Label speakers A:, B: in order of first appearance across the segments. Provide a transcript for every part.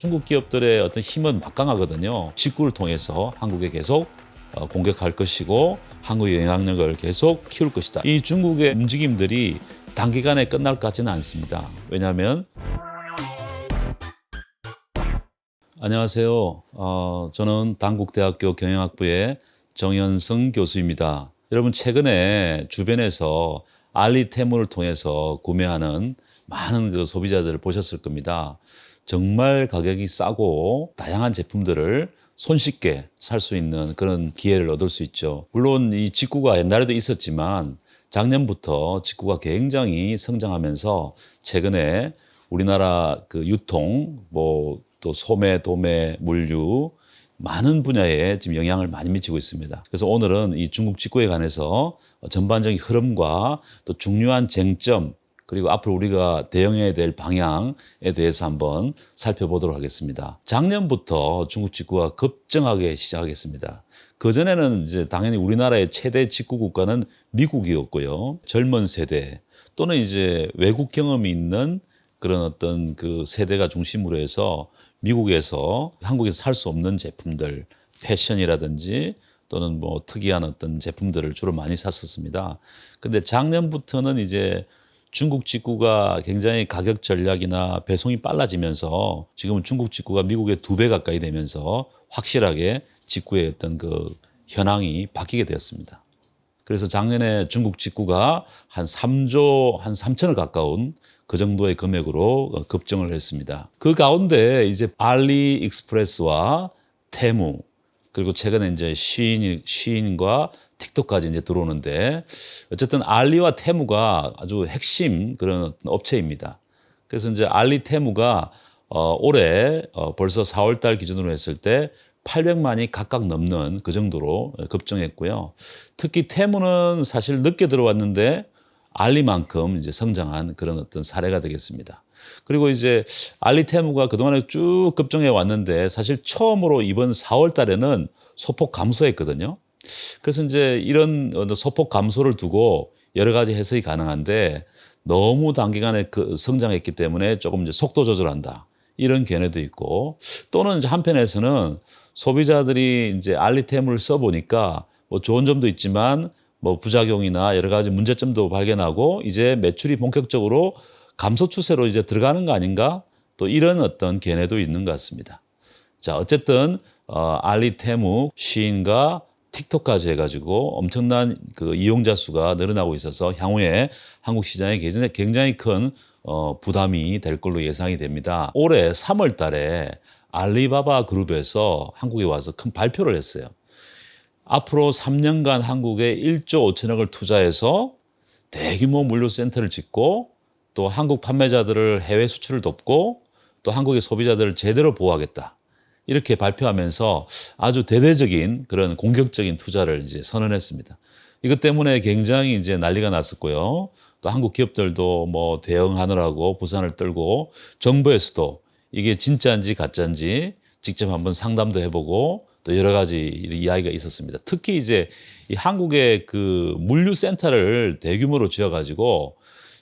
A: 중국 기업들의 어떤 힘은 막강하거든요. 직구를 통해서 한국에 계속 공격할 것이고 한국의 영향력을 계속 키울 것이다. 이 중국의 움직임들이 단기간에 끝날 것 같지는 않습니다. 왜냐하면 안녕하세요. 저는 단국대학교 경영학부의 정현승 교수입니다. 여러분 최근에 주변에서 알리테무를 통해서 구매하는 많은 그 소비자들을 보셨을 겁니다. 정말 가격이 싸고 다양한 제품들을 손쉽게 살 수 있는 그런 기회를 얻을 수 있죠. 물론 이 직구가 옛날에도 있었지만 작년부터 직구가 굉장히 성장하면서 최근에 우리나라 그 유통, 또 소매, 도매, 물류 많은 분야에 지금 영향을 많이 미치고 있습니다. 그래서 오늘은 이 중국 직구에 관해서 전반적인 흐름과 또 중요한 쟁점, 그리고 앞으로 우리가 대응해야 될 방향에 대해서 한번 살펴보도록 하겠습니다. 작년부터 중국 직구가 급증하게 시작하겠습니다. 그전에는 이제 당연히 우리나라의 최대 직구 국가는 미국이었고요. 젊은 세대 또는 이제 외국 경험이 있는 그런 어떤 그 세대가 중심으로 해서 미국에서 한국에서 살 수 없는 제품들, 패션이라든지 또는 뭐 특이한 어떤 제품들을 주로 많이 샀었습니다. 근데 작년부터는 이제 중국 직구가 굉장히 가격 전략이나 배송이 빨라지면서 지금은 중국 직구가 미국의 2배 가까이 되면서 확실하게 직구의 어떤 그 현황이 바뀌게 되었습니다. 그래서 작년에 중국 직구가 한 3조 한 3천억 가까운 그 정도의 금액으로 급증을 했습니다. 그 가운데 이제 알리익스프레스와 테무, 그리고 최근에 이제 쉬인과 틱톡까지 이제 들어오는데, 어쨌든 알리와 테무가 아주 핵심 그런 업체입니다. 그래서 이제 알리 테무가 올해 벌써 4월 달 기준으로 했을 때 800만이 각각 넘는 그 정도로 급증했고요. 특히 테무는 사실 늦게 들어왔는데 알리만큼 이제 성장한 그런 어떤 사례가 되겠습니다. 그리고 이제 알리테무가 그동안에 쭉 급증해 왔는데 사실 처음으로 이번 4월 달에는 소폭 감소했거든요. 그래서 이제 이런 소폭 감소를 두고 여러 가지 해석이 가능한데, 너무 단기간에 그 성장했기 때문에 조금 이제 속도 조절한다, 이런 견해도 있고, 또는 이제 한편에서는 소비자들이 이제 알리템을 써보니까 뭐 좋은 점도 있지만 뭐 부작용이나 여러 가지 문제점도 발견하고 이제 매출이 본격적으로 감소 추세로 이제 들어가는 거 아닌가, 또 이런 어떤 견해도 있는 것 같습니다. 자, 어쨌든 알리테무, 시인과 틱톡까지 해가지고 엄청난 그 이용자 수가 늘어나고 있어서 향후에 한국 시장에 굉장히 큰 부담이 될 걸로 예상이 됩니다. 올해 3월 달에 알리바바 그룹에서 한국에 와서 큰 발표를 했어요. 앞으로 3년간 한국에 1조 5천억을 투자해서 대규모 물류센터를 짓고, 또 한국 판매자들을 해외 수출을 돕고, 또 한국의 소비자들을 제대로 보호하겠다, 이렇게 발표하면서 아주 대대적인 그런 공격적인 투자를 이제 선언했습니다. 이것 때문에 굉장히 이제 난리가 났었고요. 또 한국 기업들도 뭐 대응하느라고 부산을 떨고, 정부에서도 이게 진짜인지 가짜인지 직접 한번 상담도 해보고 또 여러 가지 이야기가 있었습니다. 특히 이제 이 한국의 그 물류센터를 대규모로 지어가지고,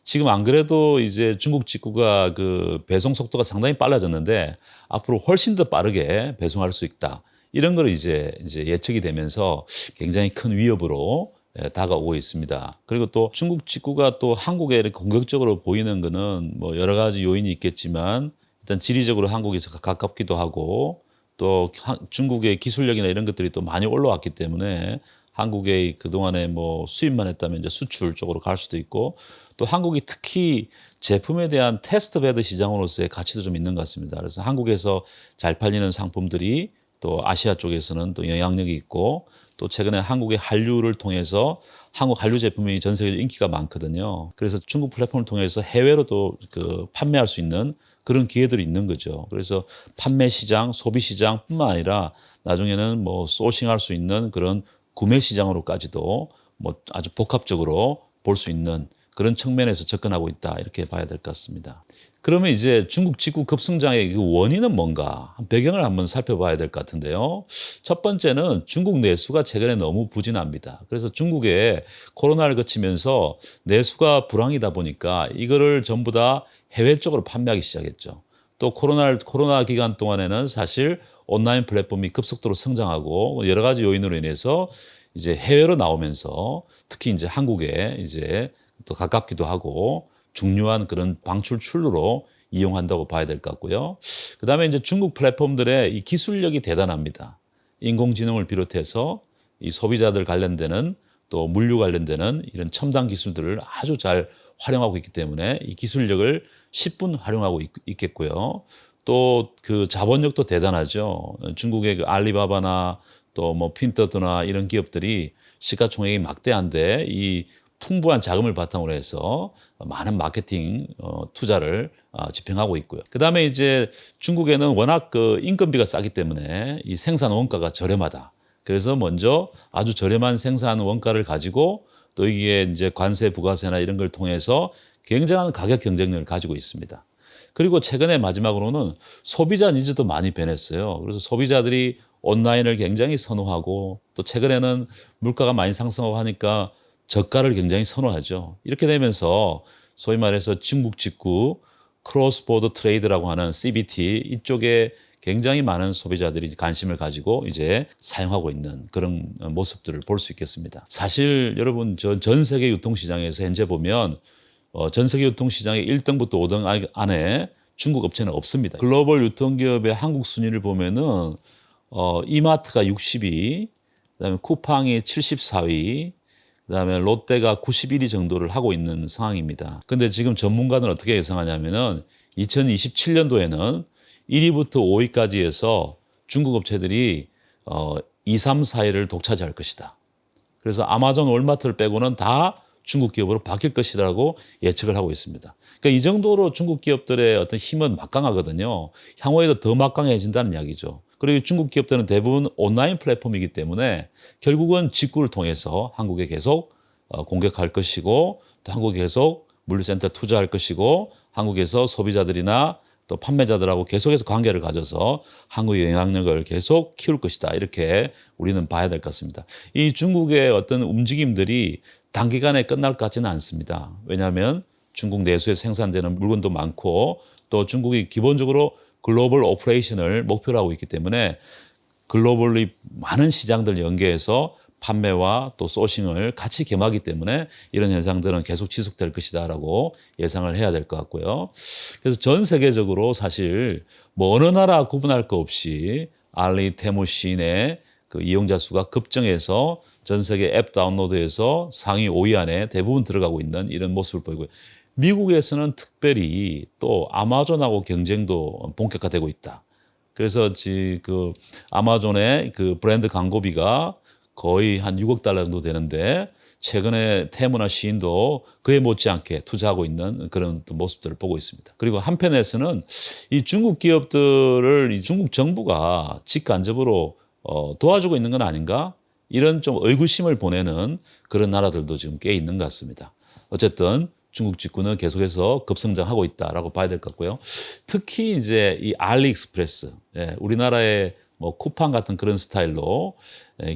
A: 지금 안 그래도 이제 중국 직구가 그 배송 속도가 상당히 빨라졌는데 앞으로 훨씬 더 빠르게 배송할 수 있다, 이런 걸 이제 예측이 되면서 굉장히 큰 위협으로 다가오고 있습니다. 그리고 또 중국 직구가 또 한국에 이렇게 공격적으로 보이는 거는 뭐 여러 가지 요인이 있겠지만, 일단 지리적으로 한국에서 가깝기도 하고, 또 중국의 기술력이나 이런 것들이 또 많이 올라왔기 때문에 한국의 그동안에 뭐 수입만 했다면 이제 수출 쪽으로 갈 수도 있고, 또 한국이 특히 제품에 대한 테스트 베드 시장으로서의 가치도 좀 있는 것 같습니다. 그래서 한국에서 잘 팔리는 상품들이 또 아시아 쪽에서는 또 영향력이 있고, 또 최근에 한국의 한류를 통해서 한국 한류 제품이 전 세계적으로 인기가 많거든요. 그래서 중국 플랫폼을 통해서 해외로도 그 판매할 수 있는 그런 기회들이 있는 거죠. 그래서 판매 시장, 소비 시장뿐만 아니라 나중에는 뭐 소싱할 수 있는 그런 구매 시장으로까지도 뭐 아주 복합적으로 볼 수 있는 그런 측면에서 접근하고 있다, 이렇게 봐야 될 것 같습니다. 그러면 이제 중국 직구 급성장의 그 원인은 뭔가, 배경을 한번 살펴봐야 될 것 같은데요. 첫 번째는 중국 내수가 최근에 너무 부진합니다. 그래서 중국에 코로나를 거치면서 내수가 불황이다 보니까 이거를 전부 다 해외 쪽으로 판매하기 시작했죠. 또 코로나 기간 동안에는 사실 온라인 플랫폼이 급속도로 성장하고 여러 가지 요인으로 인해서 이제 해외로 나오면서 특히 이제 한국에 이제 또 가깝기도 하고 중요한 그런 방출 출로로 이용한다고 봐야 될 것 같고요. 그다음에 이제 중국 플랫폼들의 이 기술력이 대단합니다. 인공지능을 비롯해서 이 소비자들 관련되는 또 물류 관련되는 이런 첨단 기술들을 아주 잘 활용하고 있기 때문에 이 기술력을 10분 활용하고 있겠고요. 또 그 자본력도 대단하죠. 중국의 그 알리바바나 또 뭐 핀터드나 이런 기업들이 시가총액이 막대한데 이 풍부한 자금을 바탕으로 해서 많은 마케팅 투자를 집행하고 있고요. 그다음에 이제 중국에는 워낙 그 인건비가 싸기 때문에 이 생산 원가가 저렴하다. 그래서 먼저 아주 저렴한 생산 원가를 가지고 또 이게 이제 관세 부가세나 이런 걸 통해서 굉장한 가격 경쟁력을 가지고 있습니다. 그리고 최근에 마지막으로는 소비자 니즈도 많이 변했어요. 그래서 소비자들이 온라인을 굉장히 선호하고 또 최근에는 물가가 많이 상승하고 하니까 저가를 굉장히 선호하죠. 이렇게 되면서 소위 말해서 중국 직구 크로스 보더 트레이드라고 하는 CBT 이쪽에 굉장히 많은 소비자들이 관심을 가지고 이제 사용하고 있는 그런 모습들을 볼 수 있겠습니다. 사실 여러분 전 세계 유통시장에서 현재 보면 전 세계 유통시장의 1등부터 5등 안에 중국 업체는 없습니다. 글로벌 유통기업의 한국 순위를 보면은 이마트가 62, 그다음에 쿠팡이 74위, 그다음에 롯데가 91위 정도를 하고 있는 상황입니다. 근데 지금 전문가는 어떻게 예상하냐면은 2027년도에는 1위부터 5위까지 해서 중국 업체들이 2, 3, 4위를 독차지할 것이다. 그래서 아마존, 월마트를 빼고는 다 중국 기업으로 바뀔 것이라고 예측을 하고 있습니다. 그러니까 이 정도로 중국 기업들의 어떤 힘은 막강하거든요. 향후에도 더 막강해진다는 이야기죠. 그리고 중국 기업들은 대부분 온라인 플랫폼이기 때문에 결국은 직구를 통해서 한국에 계속 공격할 것이고 또 한국에 계속 물류센터 투자할 것이고 한국에서 소비자들이나 또 판매자들하고 계속해서 관계를 가져서 한국의 영향력을 계속 키울 것이다. 이렇게 우리는 봐야 될 것 같습니다. 이 중국의 어떤 움직임들이 단기간에 끝날 것 같지는 않습니다. 왜냐하면 중국 내수에 생산되는 물건도 많고 또 중국이 기본적으로 글로벌 오퍼레이션을 목표로 하고 있기 때문에 글로벌리 많은 시장들 연계해서 판매와 또 소싱을 같이 겸하기 때문에 이런 현상들은 계속 지속될 것이다라고 예상을 해야 될 것 같고요. 그래서 전 세계적으로 사실 뭐 어느 나라 구분할 거 없이 알리, 테무, 시인의 그 이용자 수가 급증해서 전 세계 앱 다운로드에서 상위 5위 안에 대부분 들어가고 있는 이런 모습을 보이고요. 미국에서는 특별히 또 아마존하고 경쟁도 본격화되고 있다. 그래서 그 아마존의 그 브랜드 광고비가 거의 한 6억 달러 정도 되는데 최근에 테무나 시인도 그에 못지않게 투자하고 있는 그런 또 모습들을 보고 있습니다. 그리고 한편에서는 이 중국 기업들을 이 중국 정부가 직간접으로 도와주고 있는 건 아닌가? 이런 좀 의구심을 보내는 그런 나라들도 지금 꽤 있는 것 같습니다. 어쨌든 중국 직구는 계속해서 급성장하고 있다라고 봐야 될 것 같고요. 특히 이제 이 알리익스프레스, 우리나라의 뭐 쿠팡 같은 그런 스타일로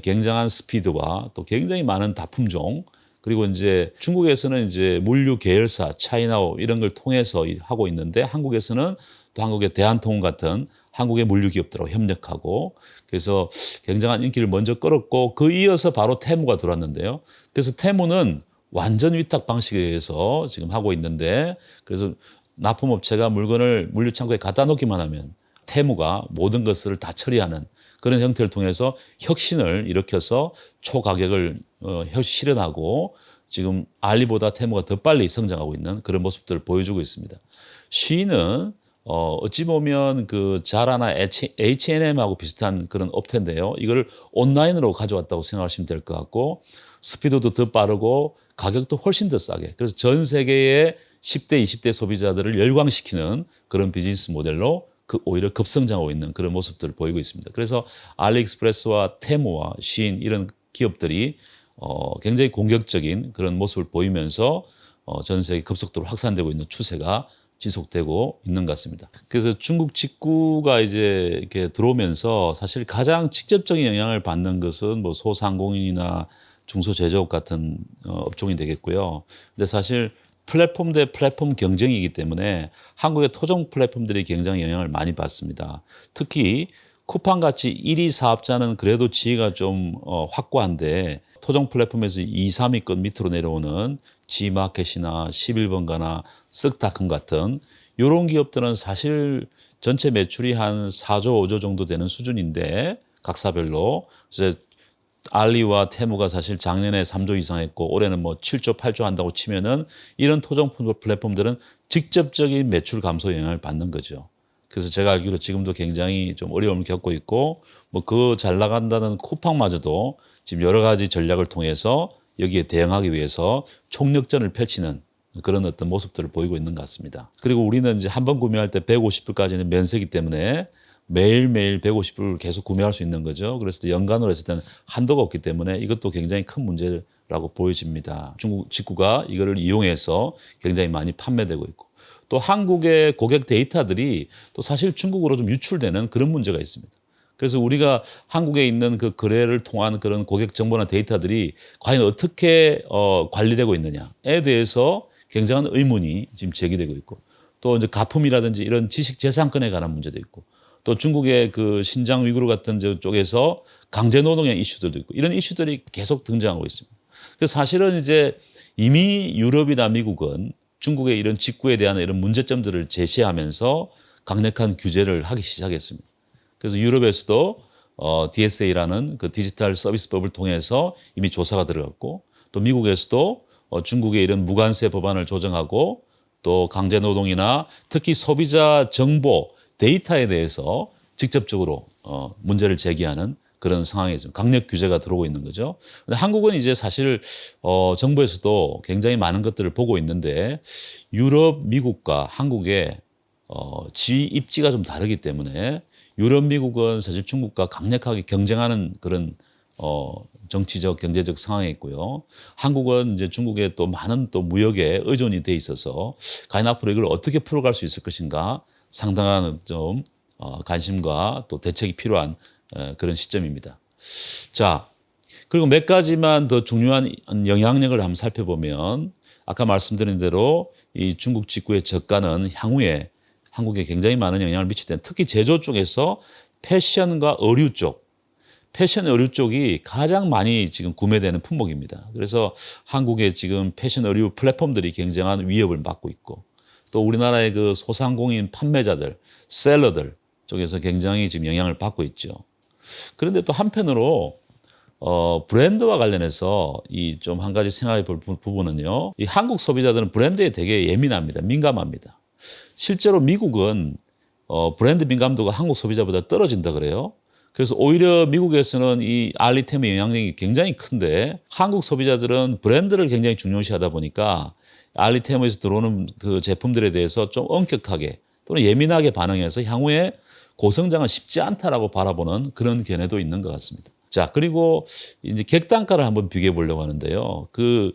A: 굉장한 스피드와 또 굉장히 많은 다품종 그리고 이제 중국에서는 이제 물류 계열사 차이나오 이런 걸 통해서 하고 있는데 한국에서는 또 한국의 대한통운 같은 한국의 물류 기업들하고 협력하고 그래서 굉장한 인기를 먼저 끌었고 그 이어서 바로 테무가 들어왔는데요. 그래서 테무는 완전 위탁 방식에 의해서 지금 하고 있는데 그래서 납품업체가 물건을 물류창고에 갖다 놓기만 하면 테무가 모든 것을 다 처리하는 그런 형태를 통해서 혁신을 일으켜서 초가격을 실현하고 지금 알리보다 테무가 더 빨리 성장하고 있는 그런 모습들을 보여주고 있습니다. 시인은 어찌 보면 그 자라나 H&M하고 비슷한 그런 업체인데요. 이걸 온라인으로 가져왔다고 생각하시면 될 것 같고 스피드도 더 빠르고 가격도 훨씬 더 싸게. 그래서 전 세계의 10대, 20대 소비자들을 열광시키는 그런 비즈니스 모델로 오히려 급성장하고 있는 그런 모습들을 보이고 있습니다. 그래서 알리익스프레스와 테무와 시인 이런 기업들이 굉장히 공격적인 그런 모습을 보이면서 전 세계 급속도로 확산되고 있는 추세가 지속되고 있는 것 같습니다. 그래서 중국 직구가 이제 이렇게 들어오면서 사실 가장 직접적인 영향을 받는 것은 뭐 소상공인이나 중소제조업 같은 업종이 되겠고요. 근데 사실 플랫폼 대 플랫폼 경쟁이기 때문에 한국의 토종 플랫폼들이 굉장히 영향을 많이 받습니다. 특히 쿠팡같이 1위 사업자는 그래도 지위가 좀 확고한데 토종 플랫폼에서 2, 3위권 밑으로 내려오는 G마켓이나 11번가나 쓱닷컴 같은 이런 기업들은 사실 전체 매출이 한 4조, 5조 정도 되는 수준인데 각사별로 이제 알리와 테무가 사실 작년에 3조 이상 했고 올해는 뭐 7조, 8조 한다고 치면은 이런 토종 플랫폼들은 직접적인 매출 감소 영향을 받는 거죠. 그래서 제가 알기로 지금도 굉장히 좀 어려움을 겪고 있고 뭐 그 잘 나간다는 쿠팡마저도 지금 여러 가지 전략을 통해서 여기에 대응하기 위해서 총력전을 펼치는 그런 어떤 모습들을 보이고 있는 것 같습니다. 그리고 우리는 이제 한 번 구매할 때 150불까지는 면세기 때문에 매일매일 150불 계속 구매할 수 있는 거죠. 그래서 연간으로 했을 때는 한도가 없기 때문에 이것도 굉장히 큰 문제라고 보여집니다. 중국 직구가 이거를 이용해서 굉장히 많이 판매되고 있고 또 한국의 고객 데이터들이 또 사실 중국으로 좀 유출되는 그런 문제가 있습니다. 그래서 우리가 한국에 있는 그 거래를 통한 그런 고객 정보나 데이터들이 과연 어떻게 관리되고 있느냐에 대해서 굉장한 의문이 지금 제기되고 있고 또 이제 가품이라든지 이런 지식 재산권에 관한 문제도 있고 또 중국의 그 신장 위구르 같은 쪽에서 강제 노동의 이슈들도 있고 이런 이슈들이 계속 등장하고 있습니다. 그래서 사실은 이제 이미 유럽이나 미국은 중국의 이런 직구에 대한 이런 문제점들을 제시하면서 강력한 규제를 하기 시작했습니다. 그래서 유럽에서도 DSA라는 그 디지털 서비스법을 통해서 이미 조사가 들어갔고 또 미국에서도 중국의 이런 무관세 법안을 조정하고 또 강제 노동이나 특히 소비자 정보 데이터에 대해서 직접적으로 문제를 제기하는 그런 상황에 좀 강력 규제가 들어오고 있는 거죠. 근데 한국은 이제 사실 정부에서도 굉장히 많은 것들을 보고 있는데 유럽, 미국과 한국의 지위 입지가 좀 다르기 때문에 유럽, 미국은 사실 중국과 강력하게 경쟁하는 그런 정치적, 경제적 상황에 있고요. 한국은 이제 중국에 또 많은 또 무역에 의존이 돼 있어서 과연 앞으로 이걸 어떻게 풀어갈 수 있을 것인가 상당한 좀 관심과 또 대책이 필요한 그런 시점입니다. 자, 그리고 몇 가지만 더 중요한 영향력을 한번 살펴보면 아까 말씀드린 대로 이 중국 직구의 저가는 향후에 한국에 굉장히 많은 영향을 미칠 텐데 특히 제조 쪽에서 패션과 의류 쪽, 패션 의류 쪽이 가장 많이 지금 구매되는 품목입니다. 그래서 한국의 지금 패션 의류 플랫폼들이 굉장한 위협을 받고 있고 또 우리나라의 그 소상공인 판매자들, 셀러들 쪽에서 굉장히 지금 영향을 받고 있죠. 그런데 또 한편으로 브랜드와 관련해서 이 좀 한 가지 생각해 볼 부분은요. 이 한국 소비자들은 브랜드에 되게 예민합니다. 민감합니다. 실제로 미국은 브랜드 민감도가 한국 소비자보다 떨어진다 그래요. 그래서 오히려 미국에서는 이 알리템의 영향력이 굉장히 큰데 한국 소비자들은 브랜드를 굉장히 중요시하다 보니까 알리템에서 들어오는 그 제품들에 대해서 좀 엄격하게 또는 예민하게 반응해서 향후에 고성장은 쉽지 않다라고 바라보는 그런 견해도 있는 것 같습니다. 자, 그리고 이제 객단가를 한번 비교해 보려고 하는데요. 그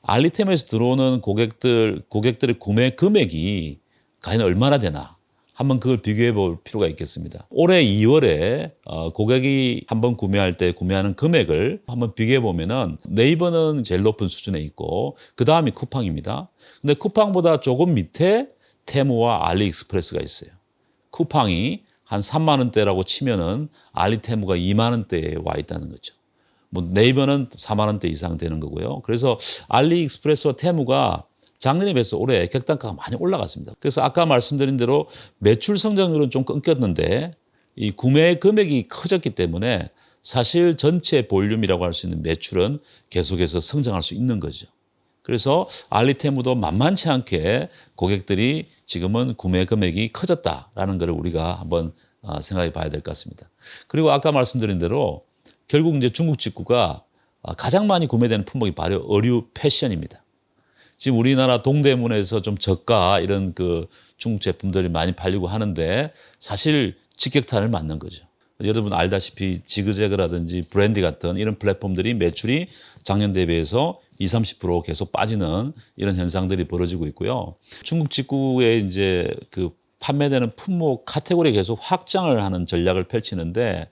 A: 알리템에서 들어오는 고객들의 구매 금액이 과연 얼마나 되나? 한번 그걸 비교해 볼 필요가 있겠습니다. 올해 2월에 고객이 한번 구매할 때 구매하는 금액을 한번 비교해 보면은 네이버는 제일 높은 수준에 있고 그 다음이 쿠팡입니다. 근데 쿠팡보다 조금 밑에 테무와 알리익스프레스가 있어요. 쿠팡이 한 3만 원대라고 치면은 알리테무가 2만 원대에 와 있다는 거죠. 뭐 네이버는 4만 원대 이상 되는 거고요. 그래서 알리익스프레스와 테무가 작년에 비해서 올해 객단가가 많이 올라갔습니다. 그래서 아까 말씀드린 대로 매출 성장률은 좀 끊겼는데 이 구매 금액이 커졌기 때문에 사실 전체 볼륨이라고 할 수 있는 매출은 계속해서 성장할 수 있는 거죠. 그래서 알리테무도 만만치 않게 고객들이 지금은 구매 금액이 커졌다라는 것을 우리가 한번 생각해 봐야 될 것 같습니다. 그리고 아까 말씀드린 대로 결국 이제 중국 직구가 가장 많이 구매되는 품목이 바로 의류 패션입니다. 지금 우리나라 동대문에서 좀 저가 이런 그 중국 제품들이 많이 팔리고 하는데 사실 직격탄을 맞는 거죠. 여러분 알다시피 지그재그라든지 브랜디 같은 이런 플랫폼들이 매출이 작년 대비해서 20, 30% 계속 빠지는 이런 현상들이 벌어지고 있고요. 중국 직구에 이제 그 판매되는 품목 카테고리 계속 확장을 하는 전략을 펼치는데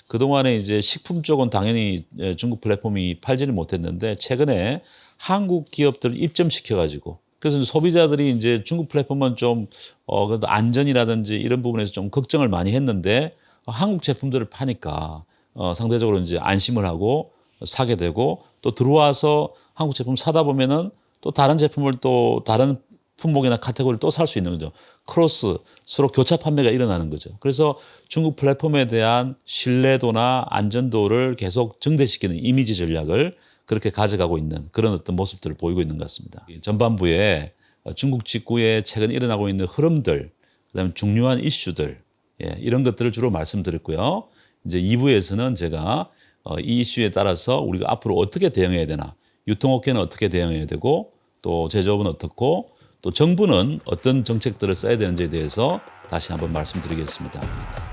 A: 그동안에 이제 식품 쪽은 당연히 중국 플랫폼이 팔지를 못했는데 최근에 한국 기업들을 입점시켜 가지고 그래서 소비자들이 이제 중국 플랫폼은 좀 그래도 안전이라든지 이런 부분에서 좀 걱정을 많이 했는데 한국 제품들을 파니까 상대적으로 이제 안심을 하고 사게 되고 또 들어와서 한국 제품 사다 보면은 또 다른 제품을 또 다른 품목이나 카테고리를 또 살 수 있는 거죠. 크로스 서로 교차 판매가 일어나는 거죠. 그래서 중국 플랫폼에 대한 신뢰도나 안전도를 계속 증대시키는 이미지 전략을 그렇게 가져가고 있는 그런 어떤 모습들을 보이고 있는 것 같습니다. 전반부에 중국 직구에 최근 일어나고 있는 흐름들, 그다음에 중요한 이슈들, 이런 것들을 주로 말씀드렸고요. 이제 2부에서는 제가 이 이슈에 따라서 우리가 앞으로 어떻게 대응해야 되나, 유통업계는 어떻게 대응해야 되고, 또 제조업은 어떻고, 또 정부는 어떤 정책들을 써야 되는지에 대해서 다시 한번 말씀드리겠습니다.